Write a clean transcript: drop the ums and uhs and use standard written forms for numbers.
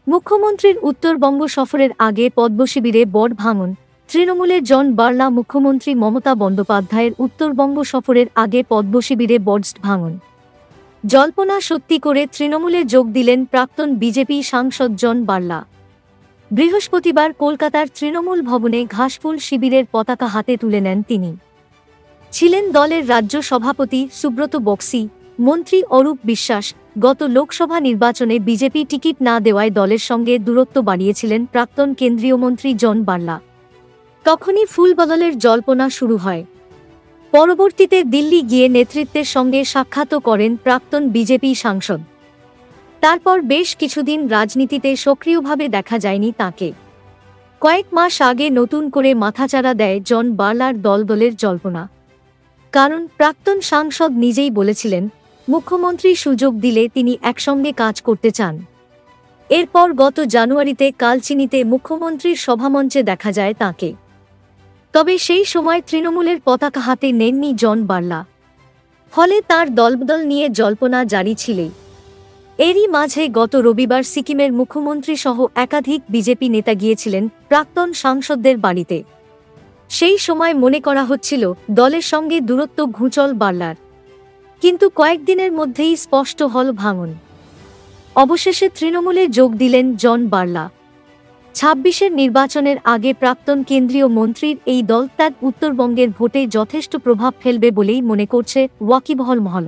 মুখ্যমন্ত্রীর উত্তরবঙ্গ সফরের আগে পদ্মশিবিরে বট ভাঙন। তৃণমূলের জন বার্লা। মুখ্যমন্ত্রী মমতা বন্দ্যোপাধ্যায়ের উত্তরবঙ্গ সফরের আগে পদ্মশিবিরে বট ভাঙন। জল্পনা সত্যি করে তৃণমূলে যোগ দিলেন প্রাক্তন বিজেপি সাংসদ জন বার্লা। বৃহস্পতিবার কলকাতার তৃণমূল ভবনে ঘাসফুল শিবিরের পতাকা হাতে তুলে নেন তিনি। ছিলেন দলের রাজ্য সভাপতি সুব্রত বক্সি, মন্ত্রী অরূপ বিশ্বাস। গত লোকসভা নির্বাচনে বিজেপি টিকিট না দেওয়ায় দলের সঙ্গে দূরত্ব বাড়িয়েছিলেন প্রাক্তন কেন্দ্রীয় মন্ত্রী জন বার্লা। তখনই ফুল বদলের জল্পনা শুরু হয়। পরবর্তীতে দিল্লি গিয়ে নেতৃত্বের সঙ্গে সাক্ষাৎও করেন প্রাক্তন বিজেপি সাংসদ। তারপর বেশ কিছুদিন রাজনীতিতে সক্রিয়ভাবে দেখা যায়নি তাঁকে। কয়েক মাস আগে নতুন করে মাথাচাড়া দেয় জন বার্লার দলের জল্পনা। কারণ প্রাক্তন সাংসদ নিজেই বলেছিলেন, মুখ্যমন্ত্রী সুযোগ দিলে তিনি একসঙ্গে কাজ করতে চান। এরপর গত জানুয়ারিতে কালচিনিতে মুখ্যমন্ত্রীর সভামঞ্চে দেখা যায় তাঁকে। তবে সেই সময় তৃণমূলের পতাকা হাতে নেননি জন বার্লা। ফলে তাঁর দলবদল নিয়ে জল্পনা জারি ছিলই। এরই মাঝে গত রবিবার সিকিমের মুখ্যমন্ত্রী সহ একাধিক বিজেপি নেতা গিয়েছিলেন প্রাক্তন সাংসদদের বাড়িতে। সেই সময় মনে করা হচ্ছিল দলের সঙ্গে দূরত্ব ঘুঁচল বার্লার। কিন্তু কয়েকদিনের মধ্যেই স্পষ্ট হল ভাঙন। অবশেষে তৃণমূলে যোগ দিলেন জন বার্লা। ২৬-এর নির্বাচনের আগে প্রাক্তন কেন্দ্রীয় মন্ত্রীর এই দলত্যাগ উত্তরবঙ্গের ভোটে যথেষ্ট প্রভাব ফেলবে বলেই মনে করছে ওয়াকিবহল মহল।